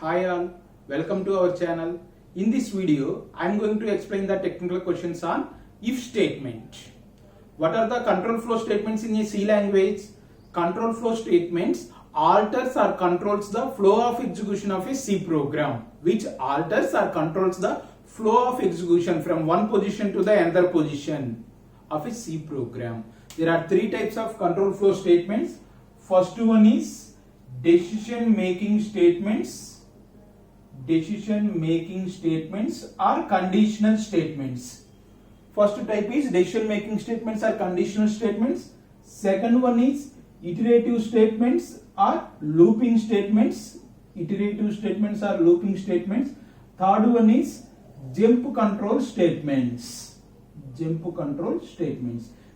Hi all, welcome to our channel. In this video, I am going to explain the technical questions on if statement. What are the control flow statements in a C language? Control flow statements alters or controls the flow of execution of a C program, which alters or controls the flow of execution from one position to the another position of a C program. There are three types of control flow statements. First one is decision making statements or conditional statements. First type is decision making statements or conditional statements. Second one is iterative statements or looping statements. Third one is jump control statements.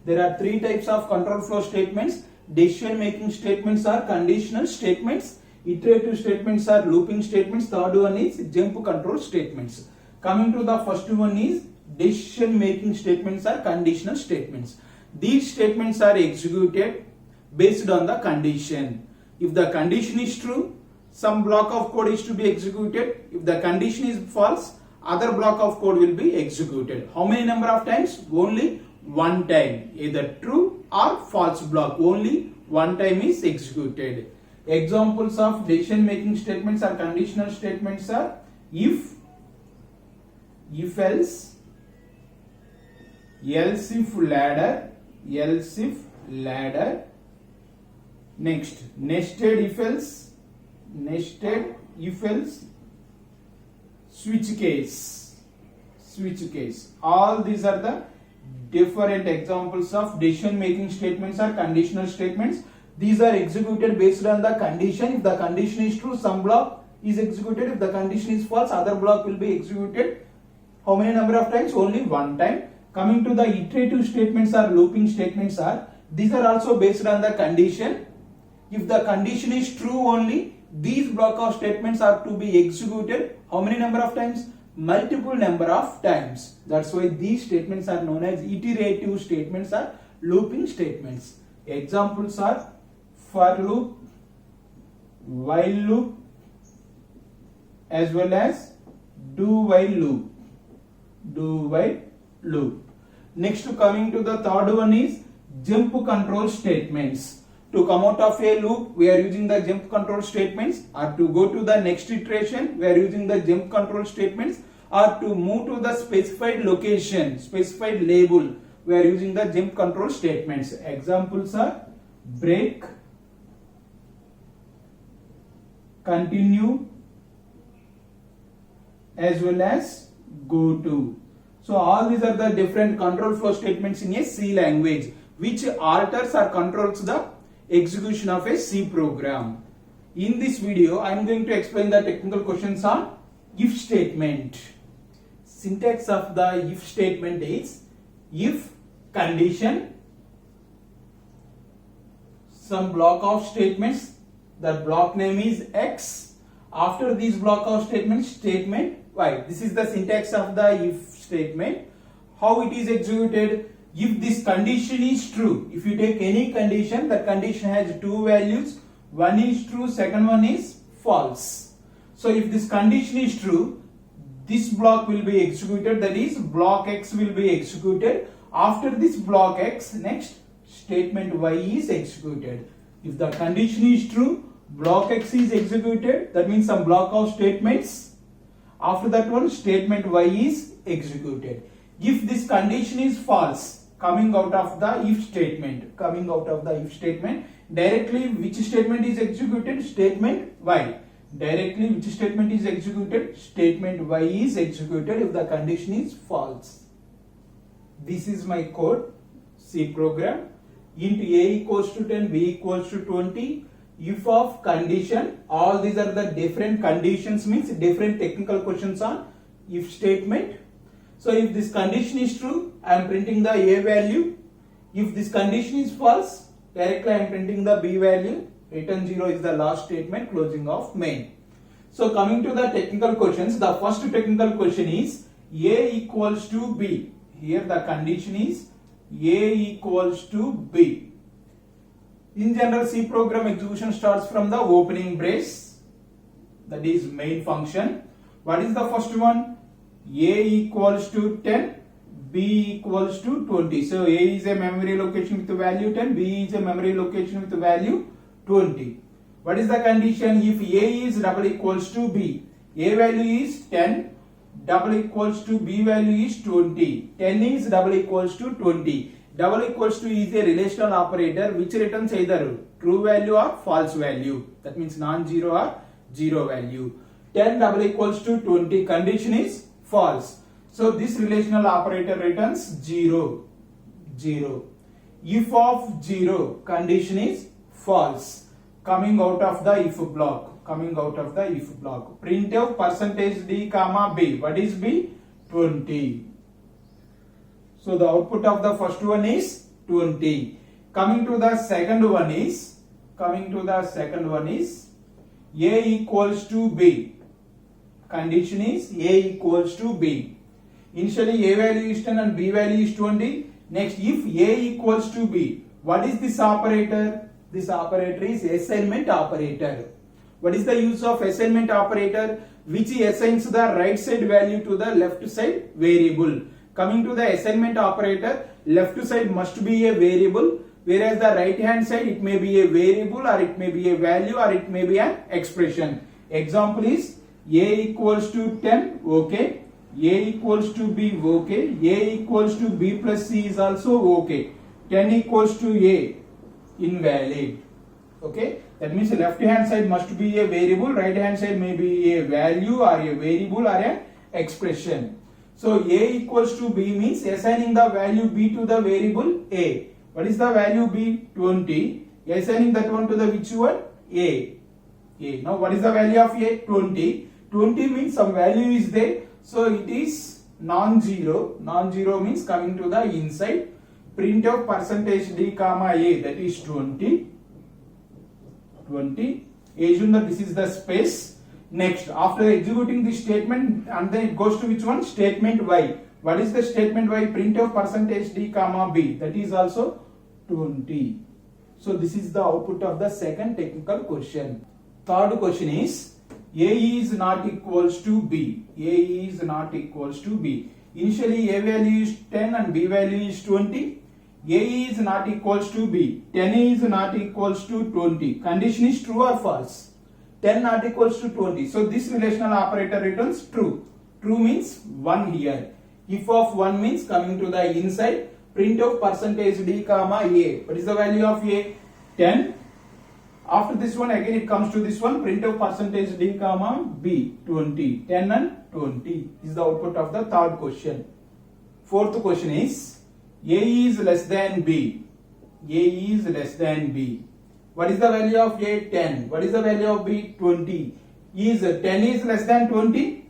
There are three types of control flow statements. Decision making statements are conditional statements, iterative statements are looping statements, third one is jump control statements. Coming to the first one is decision making statements are conditional statements. These statements are executed based on the condition. If the condition is true, some block of code is to be executed. If the condition is false, other block of code will be executed. How many number of times? Only one time. Either true or false block, only one time is executed. Examples of decision making statements or conditional statements are if else if ladder, next nested if else, switch case. All these are the different examples of decision making statements or conditional statements. These are executed based on the condition. If the condition is true, some block is executed. If the condition is false, other block will be executed. How many number of times? Only one time. Coming to the iterative statements or looping statements are, these are also based on the condition. If the condition is true only, these block of statements are to be executed. How many number of times? Multiple number of times. That's why these statements are known as iterative statements or looping statements. Examples are for loop, while loop, as well as do while loop. Next, coming to the third one is jump control statements. To come out of a loop, we are using the jump control statements, or to go to the next iteration, we are using the jump control statements, or to move to the specified location, specified label, we are using the jump control statements. Examples are break, continue, as well as go to. So all these are the different control flow statements in a C language, which alters or controls the execution of a C program. In this video, I am going to explain the technical questions on if statement. Syntax of the if statement is if condition, some block of statements, the block name is X. After this block of statements, statement Y. This is the syntax of the if statement. How it is executed? If this condition is true, if you take any condition, that condition has two values. One is true, second one is false. So if this condition is true, this block will be executed, that is block X will be executed. After this block X, next statement Y is executed. If the condition is true, block X is executed, that means some block of statements. After that one, statement Y is executed. If this condition is false, coming out of the if statement, directly which statement is executed? Statement Y. Directly which statement is executed? Statement Y is executed if the condition is false. This is my code, C program. Int A equals to 10, B equals to 20. If of condition, all these are the different conditions, means different technical questions on if statement. So if this condition is true, I am printing the A value. If this condition is false, directly I am printing the B value. Return 0 is the last statement, closing of main. So coming to the technical questions, the first technical question is A equals to B. Here the condition is A equals to B. In general, C program execution starts from the opening brace. that is main function. What is the first one? A equals to 10, B equals to 20. So A is a memory location with the value 10, B is a memory location with the value 20. What is the condition? If A is double equals to B, A value is 10, double equals to B value is 20. 10 is double equals to 20. Double equals to is a relational operator which returns either true value or false value. That means non-zero or zero value. 10 double equals to 20, condition is false. So this relational operator returns 0, 0. If of 0, condition is false. Coming out of the if block. Coming out of the if block. Printf percentage d comma b. What is b? 20. So the output of the first one is 20. Coming to the second one is a equals to b. Condition is a equals to b. Initially a value is 10 and b value is 20. Next, if a equals to b, what is this operator? This operator is assignment operator. What is the use of assignment operator? Which assigns the right side value to the left side variable. Coming to the assignment operator, left side must be a variable, whereas the right hand side it may be a variable or it may be a value or it may be an expression. Example is a equals to 10, okay. A equals to b, okay. A equals to b plus c is also okay. 10 equals to a, invalid. Okay, that means the left hand side must be a variable, right hand side may be a value or a variable or an expression. So a equals to b means assigning the value b to the variable a. What is the value b? 20. Assigning that one to the which one? A. Now what is the value of a? 20. 20 means some value is there. So it is non-zero. Non-zero means coming to the inside. Printf percentage d comma a, that is 20. 20. Assume that this is the space. Next, after executing this statement, and then it goes to which one? Statement y. What is the statement y? Printf percentage d comma b, that is also 20. So this is the output of the second technical question. Third question is a is not equals to b. A is not equals to b. Initially a value is 10 and b value is 20. A is not equals to b. 10 is not equals to 20. Condition is true or false? 10 not equals to 20. So this relational operator returns true. True means 1 here. If of 1 means coming to the inside. Printf percentage d comma a. What is the value of a? 10. After this one again it comes to this one. Printf percentage d comma b. 20. 10 and 20 is the output of the third question. Fourth question is a is less than b. A is less than b. What is the value of a? 10. What is the value of b? 20. Is 10 is less than 20?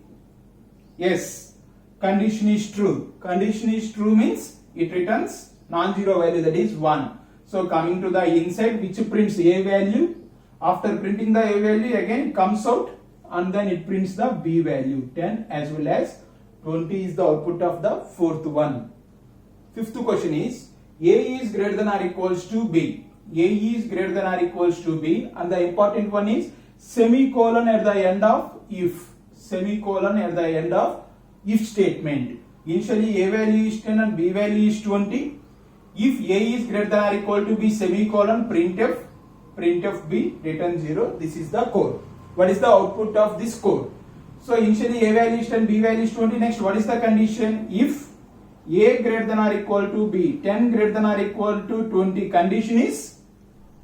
Yes. Condition is true. Condition is true means it returns non-zero value, that is 1. So coming to the inside, which prints a value. After printing the a value, again it comes out and then it prints the b value. 10 as well as 20 is the output of the fourth one. Fifth question is a is greater than or equals to b. A is greater than or equals to b, and the important one is semicolon at the end of if. Semicolon at the end of if statement. Initially a value is 10 and b value is 20. If a is greater than or equal to b, semicolon printf b return 0. This is the code. What is the output of this code? So initially a value is 10, b value is 20. Next, what is the condition? If a greater than or equal to b, 10 greater than or equal to 20, condition is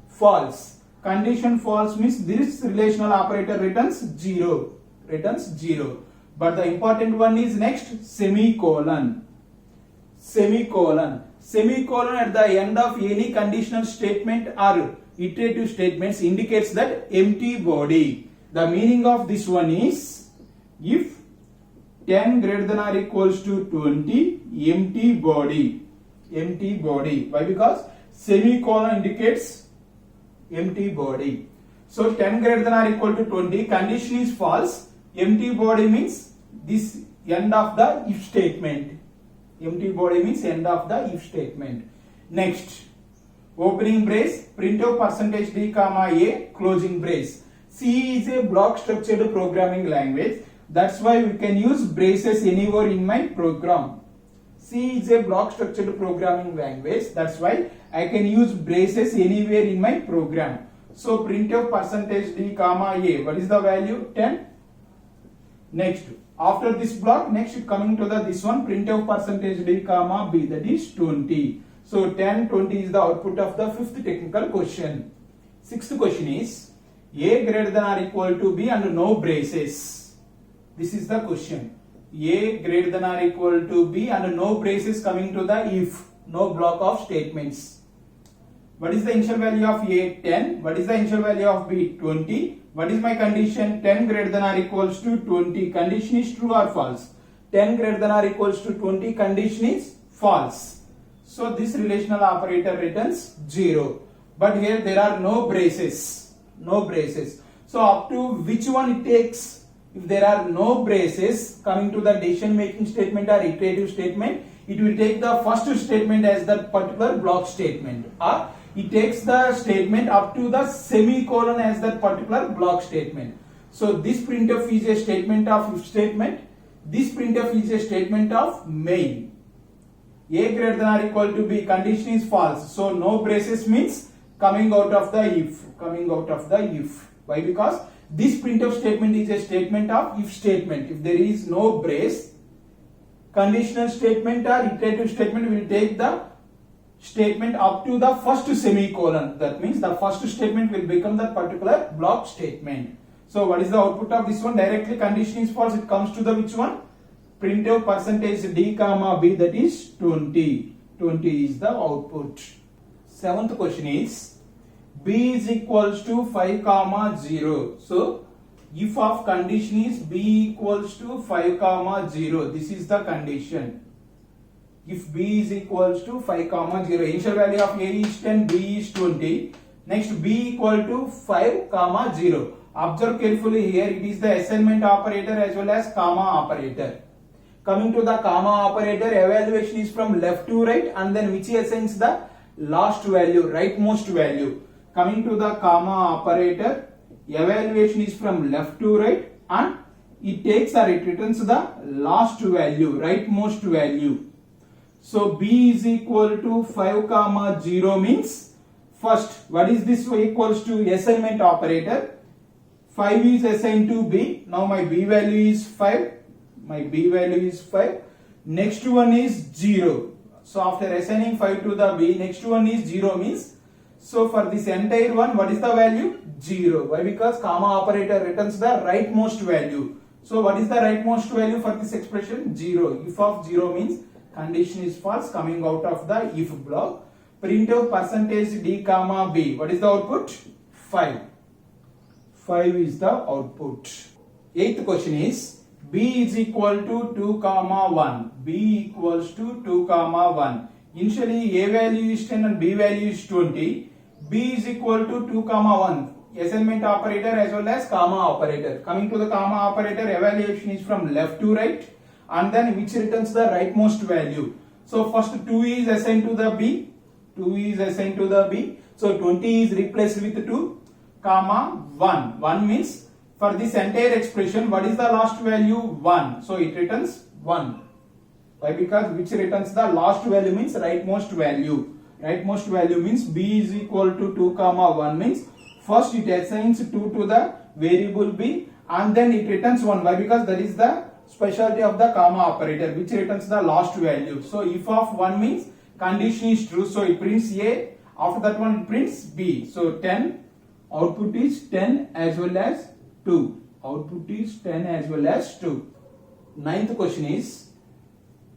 false. Condition false means this relational operator returns 0. Returns 0. But the important one is next, semicolon. Semicolon. Semicolon at the end of any conditional statement or iterative statements indicates that empty body. The meaning of this one is if 10 greater than or equals to 20, empty body. Empty body. Why? Because semicolon indicates empty body. So 10 greater than or equal to 20, condition is false. Empty body means this end of the if statement. Empty body means end of the if statement. Next, opening brace, printf percentage d comma a, closing brace. C is a block structured programming language. That's why we can use braces anywhere in my program. C is a block structured programming language. That's why I can use braces anywhere in my program. So printf %d comma a. What is the value? 10. Next, after this block, next coming to this one, printf %d comma b, that is 20. So 10, 20 is the output of the fifth technical question. Sixth question is a greater than or equal to b and no braces. This is the question. A greater than or equal to b and no braces coming to the if, no block of statements. What is the initial value of A? 10. What is the initial value of B? 20. What is my condition? 10 greater than or equals to 20. Condition is true or false? 10 greater than or equals to 20. Condition is false. So this relational operator returns 0. But here there are no braces. No braces. So up to which one it takes? If there are no braces coming to the decision making statement or iterative statement, it will take the first statement as the particular block statement, or it takes the statement up to the semicolon as that particular block statement. So this printf is a statement of if statement. This printf is a statement of main. A greater than or equal to b, condition is false. So no braces means coming out of the if. Coming out of the if. Why? Because this printf statement is a statement of if statement. If there is no brace, conditional statement or iterative statement will take the statement up to the first semicolon. That means the first statement will become the particular block statement. So what is the output of this one? Directly condition is false. It comes to the which one? Printf %d comma b, that is 20. 20 is the output. Seventh question is b is equals to 5 comma 0. So if of condition is b equals to 5 comma 0, this is the condition. If b is equals to 5 comma 0, initial value of a is 10, b is 20. Next, b equal to 5 comma 0. Observe carefully here, it is the assignment operator as well as comma operator. Coming to the comma operator, evaluation is from left to right, and then which assigns the last value, rightmost value. Coming to the comma operator, evaluation is from left to right, and it takes or it returns the last value, rightmost value. So b is equal to 5 comma 0 means, first what is this equals to? Assignment operator. 5 is assigned to b. Now my b value is 5. My b value is 5. Next one is 0. So after assigning 5 to the b, next one is 0 means, so for this entire one, what is the value? 0. Why? Because comma operator returns the rightmost value. So what is the rightmost value for this expression? 0. If of 0 means condition is false, coming out of the if block. Printf %d comma b. What is the output? 5. 5 is the output. Eighth question is b is equal to 2 comma 1. b equals to 2 comma 1. Initially a value is 10 and b value is 20. b is equal to 2 comma 1. Assignment operator as well as comma operator. Coming to the comma operator, evaluation is from left to right, and then which returns the rightmost value. So first 2 is assigned to the b. 2 is assigned to the b. So 20 is replaced with 2 comma 1. 1 means for this entire expression, what is the last value? 1. So it returns 1. Why? Because which returns the last value means rightmost value. Rightmost value means b is equal to 2 comma 1 means first it assigns 2 to the variable b and then it returns 1. Why? Because that is the specialty of the comma operator, which returns the last value. So if of 1 means condition is true, so it prints a. After that one it prints b. So 10, output is 10 as well as 2. Output is 10 as well as 2. Ninth question is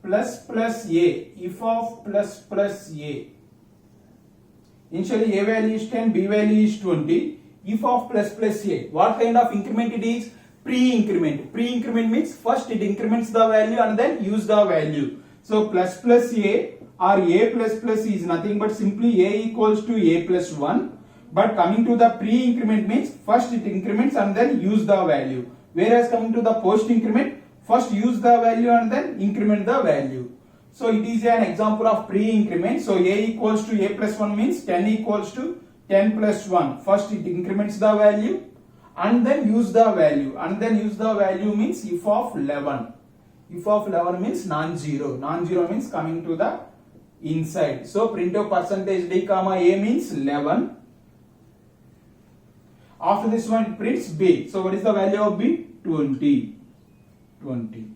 plus plus a. If of plus plus a. Initially a value is 10, b value is 20. If of plus plus a. What kind of increment it is? Pre-increment. Pre-increment means first it increments the value and then use the value. So plus plus a or a plus plus is nothing but simply a equals to a plus 1. But coming to the pre-increment means first it increments and then use the value. Whereas coming to the post-increment, first use the value and then increment the value. So it is an example of pre-increment. So a equals to a plus 1 means 10 equals to 10 plus 1. First it increments the value and then use the value. And then use the value means if of 11. If of 11 means non-zero. Non-zero means coming to the inside. So printf percentage d comma a means 11. After this one it prints b. So what is the value of b? 20. 20.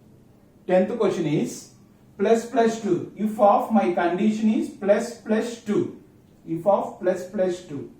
10th question is plus plus 2. If of my condition is plus plus 2. If of plus plus 2.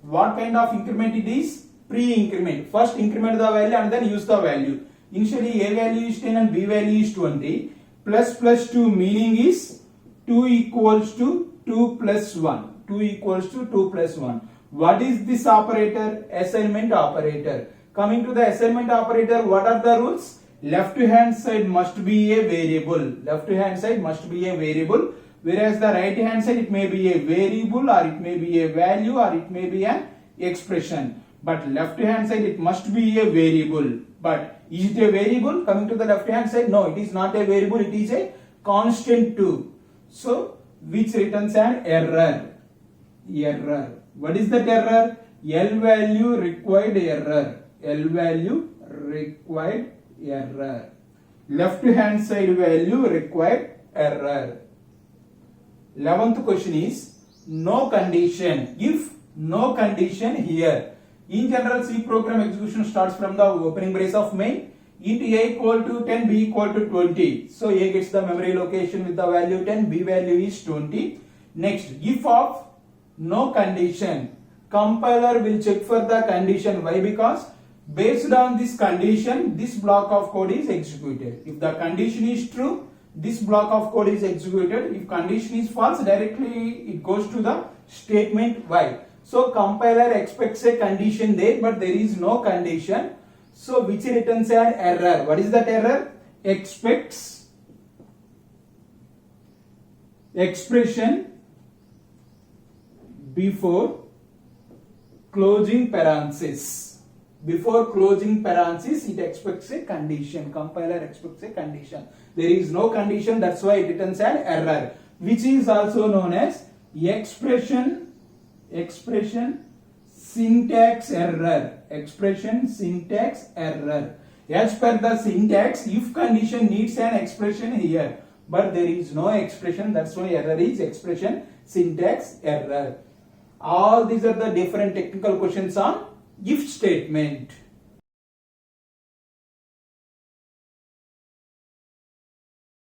What kind of increment it is? Pre-increment. First increment the value and then use the value. Initially a value is 10 and b value is 20. Plus plus 2 meaning is 2 equals to 2 plus 1. 2 equals to 2 plus 1. What is this operator? Assignment operator. Coming to the assignment operator, what are the rules? Left hand side must be a variable. Left hand side must be a variable. Whereas the right hand side it may be a variable or it may be a value or it may be an expression. But left hand side it must be a variable. But is it a variable? Coming to the left hand side, no, it is not a variable, it is a constant too. So which returns an error. Error. What is that error? L value required error. L value required error. Left hand side value required error. 11th question is no condition. If no condition here. In general, C program execution starts from the opening brace of main. Int a equal to 10, b equal to 20. So a gets the memory location with the value 10, b value is 20. Next, if of no condition, compiler will check for the condition. Why? Because based on this condition, this block of code is executed. If the condition is true, this block of code is executed. If condition is false, directly it goes to the statement while. So compiler expects a condition there, but there is no condition. So which returns an error? What is that error? Expects expression before closing parenthesis. Before closing parenthesis, it expects a condition. Compiler expects a condition. There is no condition, that's why it returns an error, which is also known as expression syntax error. Expression syntax error. As per the syntax, if condition needs an expression here, but there is no expression, that's why error is expression syntax error. All these are the different technical questions on if statement.